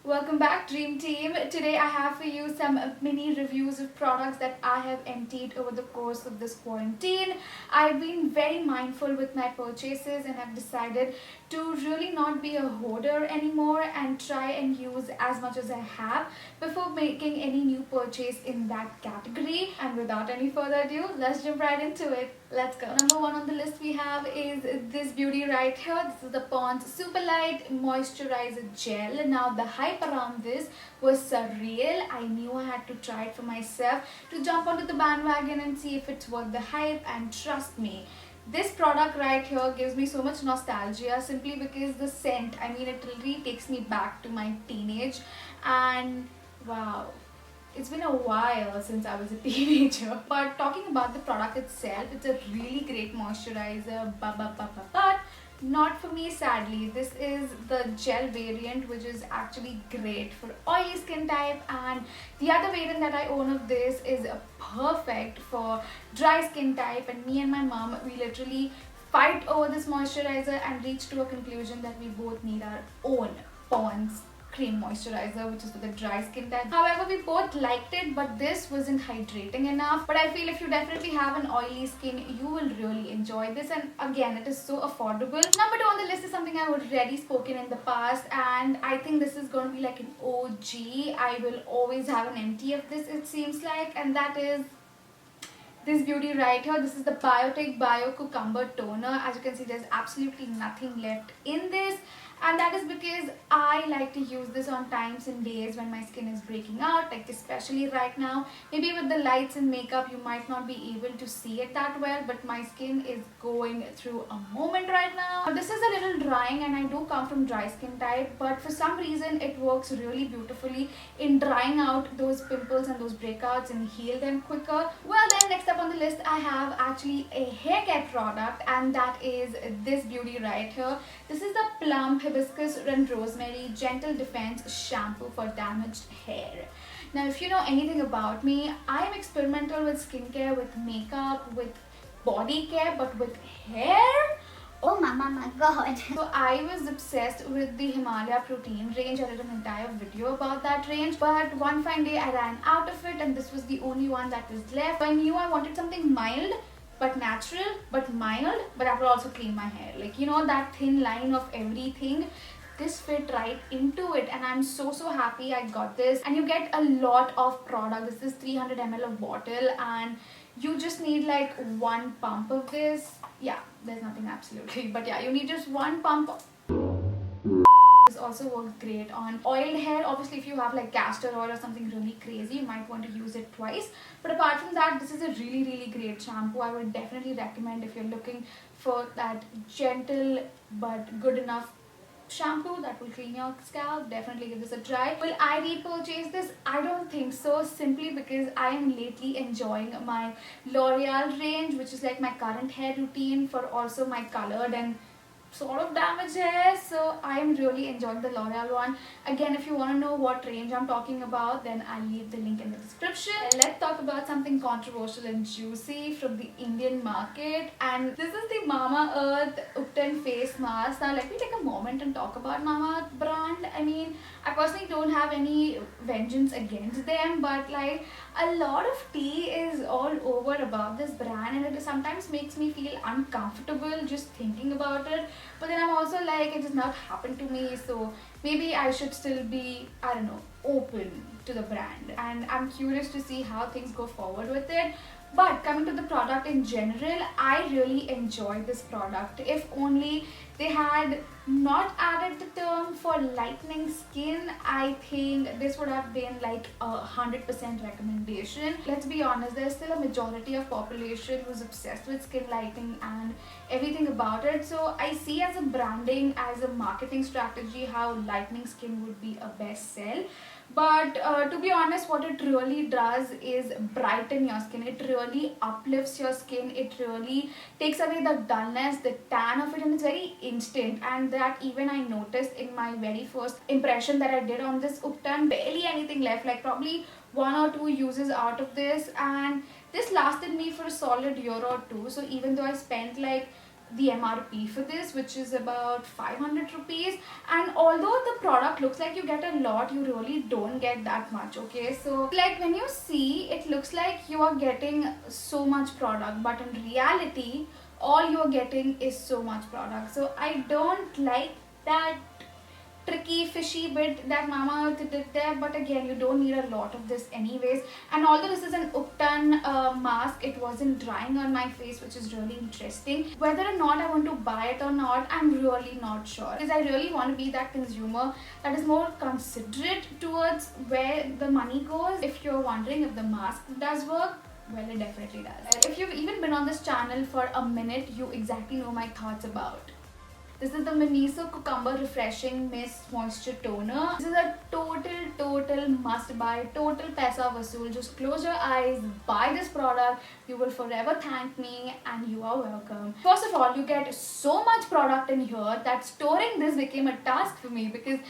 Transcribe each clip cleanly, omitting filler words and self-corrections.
Welcome back Dream Team. Today I have for you some mini reviews of products that I have emptied over the course of this quarantine. I've been very mindful with my purchases and I've decided to really not be a hoarder anymore and try and use as much as I have before making any new purchase in that category. And without any further ado, let's jump right into it. Let's go. Number one on the list we have is this beauty right here. This is the Pond's Super Light Moisturizer Gel. Now the hype around this was surreal. I knew I had to try it for myself to jump onto the bandwagon and see if it's worth the hype, and trust me, this product right here gives me so much nostalgia simply because the scent, I mean, it really takes me back to my teenage, and wow, it's been a while since I was a teenager. But talking about the product itself, it's a really great moisturizer, but not for me sadly. This is the gel variant, which is actually great for oily skin type, and the other variant that I own of this is perfect for dry skin type. And me and my mom, we literally fight over this moisturizer and reach to a conclusion that we both need our own Pond's cream moisturizer, which is for the dry skin type. However, we both liked it, but this wasn't hydrating enough. But I feel if you definitely have an oily skin, you will really enjoy this, and again, it is so affordable. Number two on the list is something I've already spoken in the past, and I think this is going to be like an OG. I will always have an empty of this, it seems like, and that is this beauty right here. This is the Biotic Bio Cucumber Toner. As you can see, there's absolutely nothing left in this, and that is because I like to use this on times and days when my skin is breaking out, like especially right now. Maybe with the lights and makeup you might not be able to see it that well, but my skin is going through a moment right now. This is a little drying, and I do come from dry skin type, but for some reason it works really beautifully in drying out those pimples and those breakouts and heal them quicker. Well then, next up on the list I have actually a hair care product, and that is this beauty right here. This is the Plum Hibiscus and Rosemary Gentle Defense Shampoo for damaged hair. Now, if you know anything about me, I am experimental with skincare, with makeup, with body care, but with hair, oh my god. So I was obsessed with the Himalaya protein range. I did an entire video about that range, but one fine day I ran out of it, and this was the only one that was left. I knew I wanted something mild but natural, but mild, but that will also clean my hair. Like, you know, that thin line of everything. This fit right into it, and I'm so happy I got this. And you get a lot of product. This is 300 ml of bottle, and you just need like one pump of this. Yeah, there's nothing absolutely, but yeah, you need just one pump. This also works great on oiled hair. Obviously, if you have like castor oil or something really crazy, you might want to use it twice. But apart from that, this is a really great shampoo. I would definitely recommend if you're looking for that gentle but good enough shampoo that will clean your scalp. Definitely give this a try. Will I repurchase this? I don't think so, simply because I am lately enjoying my L'Oreal range, which is like my current hair routine for also my colored and sort of damaged hair. So I am really enjoying the L'Oreal one. Again, if you want to know what range I'm talking about, then I'll leave the link in the description. Let's talk about something controversial and juicy from the Indian market, and this is the Mama Earth Upton face mask. Now let me take a moment and talk about Mama Earth brand. I mean, I personally don't have any vengeance against them, but like a lot of tea is all over about this brand, and it sometimes makes me feel uncomfortable just thinking about it. But then I'm also like, it has not happened to me, so maybe I should still be, I don't know, open to the brand, and I'm curious to see how things go forward with it. But coming to the product in general, I really enjoyed this product. If only they had not added the term for lightening skin, I think this would have been like 100% recommendation. Let's be honest, there's still a majority of population who's obsessed with skin lightening and everything about it. So I see as a branding, as a marketing strategy, how lightening skin would be a best sell. But to be honest, what it really does is brighten your skin. It really uplifts your skin. It really takes away the dullness, the tan of it, and it's very instant. And that even I noticed in my very first impression that I did on this Upton, barely anything left, like probably 1 or 2 uses out of this, and this lasted me for a solid year or two. So even though I spent like the MRP for this, which is about 500 rupees. And although the product looks like you get a lot, you really don't get that much. Okay, so like when you see, it looks like you are getting so much product, but in reality all you're getting is so much product. So I don't like that tricky fishy bit that Mama Earth did there, but again, you don't need a lot of this anyways. And although this is an Upton mask, it wasn't drying on my face, which is really interesting. Whether or not I want to buy it or not, I'm really not sure, because I really want to be that consumer that is more considerate towards where the money goes. If you're wondering if the mask does work, well, it definitely does. If you've even been on this channel for a minute, you exactly know my thoughts about. This is the Miniso Cucumber Refreshing Mist Moisture Toner. This is a total must buy, total paisa vasool. Just close your eyes, buy this product. You will forever thank me and you are welcome. First of all, you get so much product in here that storing this became a task for me, because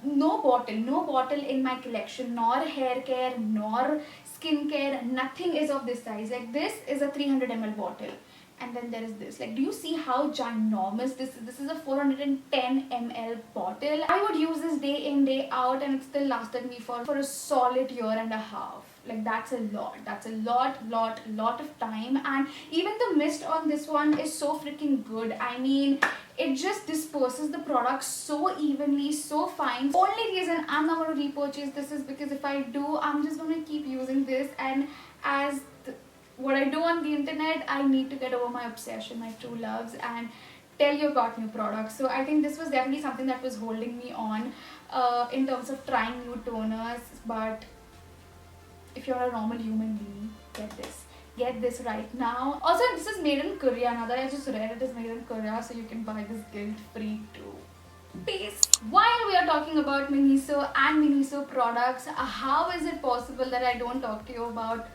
no bottle in my collection, nor hair care, nor skincare, nothing is of this size. Like this is a 300 ml bottle. And then there is this. Like, do you see how ginormous this is? This is a 410 ml bottle. I would use this day in, day out, and it still lasted me for a solid year and a half. Like, that's a lot. That's a lot of time. And even the mist on this one is so freaking good. I mean, it just disperses the product so evenly, so fine. Only reason I'm not going to repurchase this is because if I do, I'm just going to keep using this. And as what I do on the internet, I need to get over my obsession, my true loves, and tell you about new products. So I think this was definitely something that was holding me on in terms of trying new toners. But if you're a normal human being, get this right now. Also, this is made in Korea. Now that I just read, it is made in Korea, so you can buy this guilt free too. Peace. While we are talking about Miniso and Miniso products, how is it possible that I don't talk to you about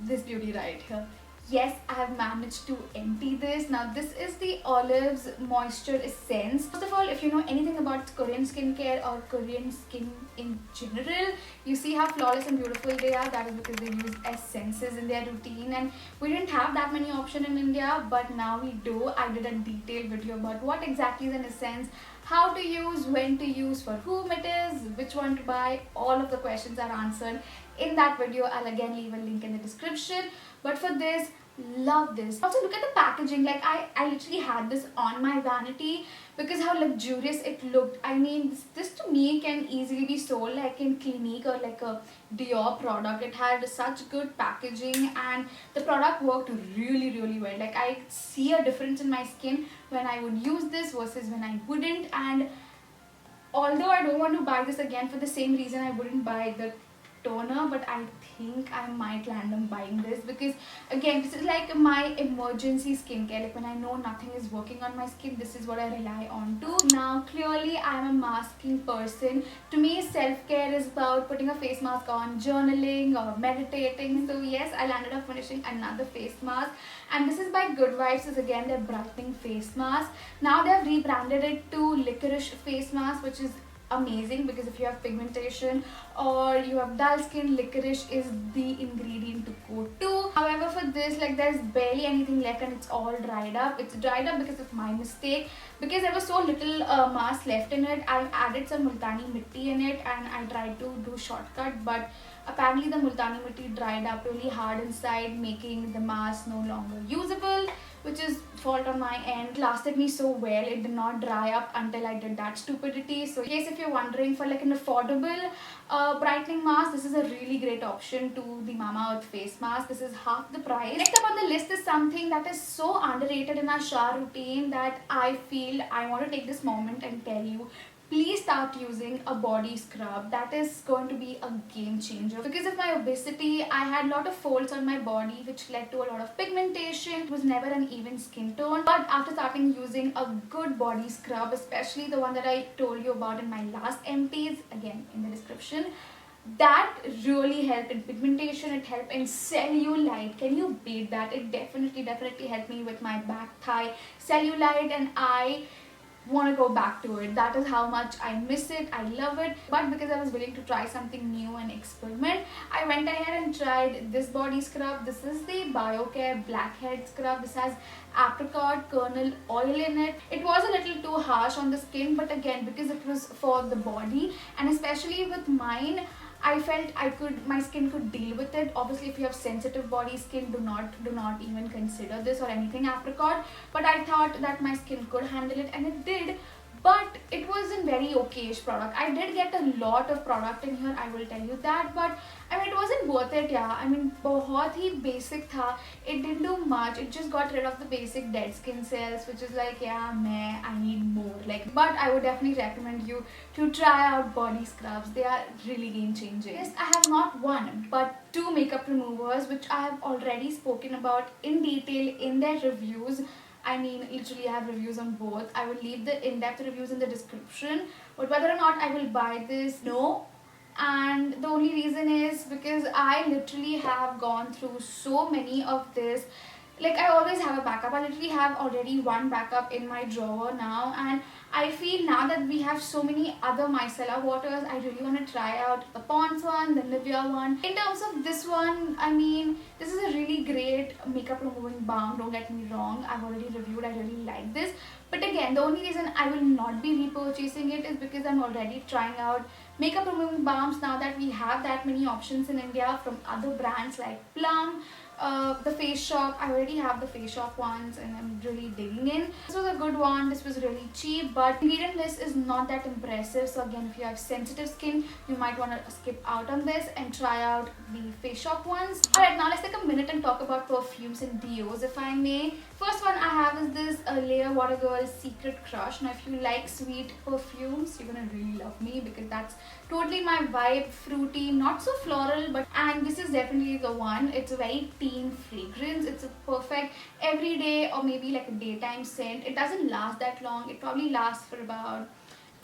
this beauty right here? Yes, I have managed to empty this. Now this is the Olives Moisture Essence. First of all, if you know anything about Korean skincare or Korean skin in general, you see how flawless and beautiful they are. That is because they use essences in their routine, and we didn't have that many options in India, but now we do. I did a detailed video about what exactly is an essence, how to use, when to use, for whom it is, which one to buy. All of the questions are answered in that video. I'll again leave a link in the description. But for this, love this. Also, look at the packaging. Like, I literally had this on my vanity because how luxurious it looked. I mean, this to me can easily be sold like in Clinique or like a Dior product. It had such good packaging and the product worked really well. Like, I see a difference in my skin when I would use this versus when I wouldn't. And although I don't want to buy this again for the same reason I wouldn't buy the toner, but I think I might land on buying this because again, this is like my emergency skincare. Like when I know nothing is working on my skin, this is what I rely on to. Now clearly I'm a masking person. To me, self-care is about putting a face mask on, journaling or meditating. So yes, I landed up finishing another face mask, and this is by Good Vibes. This is again their brightening face mask. Now they have rebranded it to Licorice face mask, which is amazing because if you have pigmentation or you have dull skin, licorice is the ingredient to go to. However, for this, like, there's barely anything left and it's all dried up. It's dried up because of my mistake, because there was so little mask left in it. I added some multani mitti in it and I tried to do shortcut, but apparently the multani mitti dried up really hard inside, making the mask no longer usable, which is fault on my end. It lasted me so well, it did not dry up until I did that stupidity. So in case if you're wondering for like an affordable brightening mask, this is a really great option to the Mamaearth face mask. This is half the price. Next up on the list is something that is so underrated in our shower routine that I feel I want to take this moment and tell you, please start using a body scrub. That is going to be a game changer. Because of my obesity, I had a lot of folds on my body, which led to a lot of pigmentation. It was never an even skin tone. But after starting using a good body scrub, especially the one that I told you about in my last empties, again in the description, that really helped in pigmentation. It helped in cellulite. Can you beat that? It definitely helped me with my back thigh cellulite, and I want to go back to it. That is how much I miss it. I love it. But because I was willing to try something new and experiment, I went ahead and tried this body scrub. This is the BioCare Blackhead Scrub. This has apricot kernel oil in it. It was a little too harsh on the skin, but again, because it was for the body, and especially with mine, I felt my skin could deal with it. Obviously, if you have sensitive body skin, do not even consider this or anything apricot. But I thought that my skin could handle it, and it did. But it was a very okayish product. I did get a lot of product in here, I will tell you that. But I mean, it wasn't worth it, yeah. I mean, बहुत ही basic था. It didn't do much. It just got rid of the basic dead skin cells, which is like, yeah, I need more. Like, but I would definitely recommend you to try out body scrubs. They are really game changing. Yes, I have not one, but two makeup removers, which I have already spoken about in detail in their reviews. I mean, literally I have reviews on both. I will leave the in-depth reviews in the description. But whether or not I will buy this, no. And the only reason is because I literally have gone through so many of this. Like, I always have a backup. I literally have already one backup in my drawer now, and I feel now that we have so many other micellar waters, I really want to try out the Pond's one, the Nivea one. In terms of this one, I mean, this is a really great makeup removing balm, don't get me wrong. I've already reviewed, I really like this. But again, the only reason I will not be repurchasing it is because I'm already trying out makeup removing balms now that we have that many options in India from other brands like Plum. The Face Shop, I already have the Face Shop ones and I'm really digging in. This was a good one. This was really cheap, but ingredient list is not that impressive. So again, if you have sensitive skin, you might want to skip out on this and try out the Face Shop ones. Alright, now let's take a minute and talk about perfumes and deos, if I may. First one I have is this Layer Water Girl Secret Crush. Now if you like sweet perfumes, you're gonna really love me because that's totally my vibe. Fruity, not so floral, but and this is definitely the one. It's a very teen fragrance. It's a perfect everyday or maybe like a daytime scent. It doesn't last that long. It probably lasts for about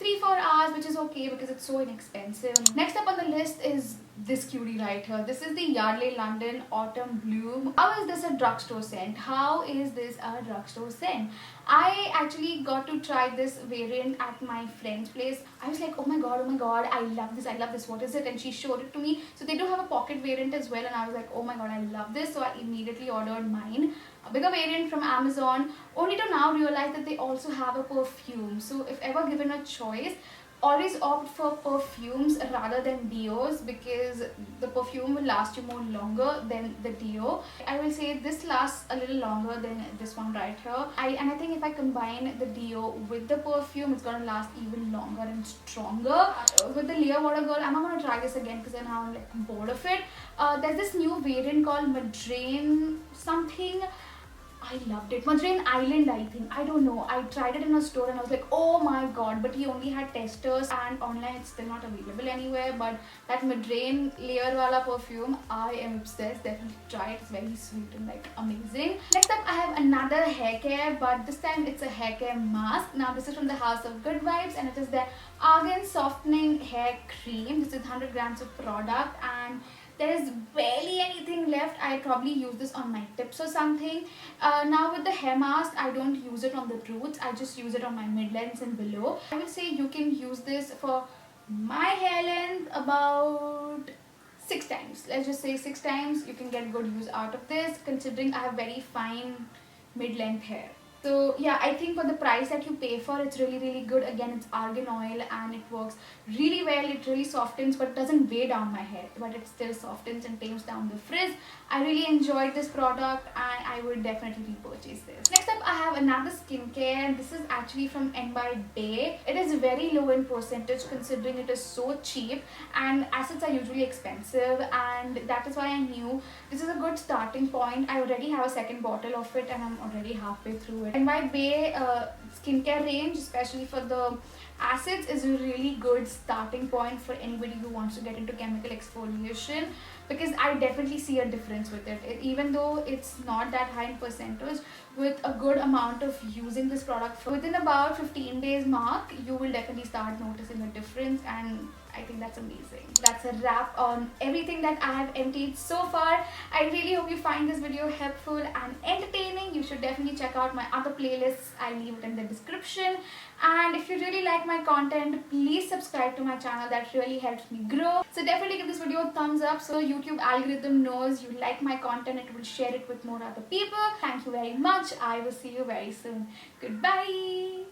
3-4 hours, which is okay because it's so inexpensive. Next up on the list is this cutie right here. This is the Yardley London Autumn Bloom. How is this a drugstore scent? How is this a drugstore scent? I actually got to try this variant at my friend's place. I was like, oh my god, I love this, what is it? And she showed it to me. So they do have a pocket variant as well, and I was like, oh my god, I love this. So I immediately ordered mine, a bigger variant from Amazon, only to now realize that they also have a perfume. So if ever given a choice, always opt for perfumes rather than deos because the perfume will last you more longer than the deo. I will say this lasts a little longer than this one right here. And I think if I combine the deo with the perfume, it's gonna last even longer and stronger. With the Layer Water Girl, I'm not gonna try this again because now I'm like bored of it. There's this new variant called Madrine something. I loved it. Madrine Island, I think. I don't know. I tried it in a store and I was like, oh my god. But he only had testers and online it's still not available anywhere. But that Madrine Layer Wala perfume, I am obsessed. Definitely try it. It's very sweet and like amazing. Next up, I have another hair care, but this time it's a hair care mask. Now this is from the House of Good Vibes and it is their Argan Softening Hair Cream. This is 100 grams of product and there is barely anything left. I probably use this on my tips or something. Now with the hair mask, I don't use it on the roots. I just use it on my mid-lengths and below. I will say you can use this for my hair length about 6 times. Let's just say 6 times. You can get good use out of this considering I have very fine mid-length hair. So yeah, I think for the price that you pay for, it's really good. Again, it's argan oil and it works really well. It really softens but doesn't weigh down my hair, but it still softens and tames down the frizz. I really enjoyed this product and I would definitely repurchase this. Next up, I have another skincare and this is actually from N by Bay. It is very low in percentage considering it is so cheap and acids are usually expensive, and that is why I knew this is a good starting point. I already have a second bottle of it and I'm already halfway through it. N by Bay skincare range, especially for the acids, is a really good starting point for anybody who wants to get into chemical exfoliation because I definitely see a difference with it. Even though it's not that high in percentage, with a good amount of using this product within about 15 days mark, you will definitely start noticing a difference, and I think that's amazing. That's a wrap on everything that I have emptied so far. I really hope you find this video helpful and entertaining. You should definitely check out my other playlists. I'll leave it in the description. And if you really like my content, please subscribe to my channel. That really helps me grow. So definitely give this video a thumbs up so YouTube algorithm knows you like my content. It will share it with more other people. Thank you very much. I will see you very soon. Goodbye.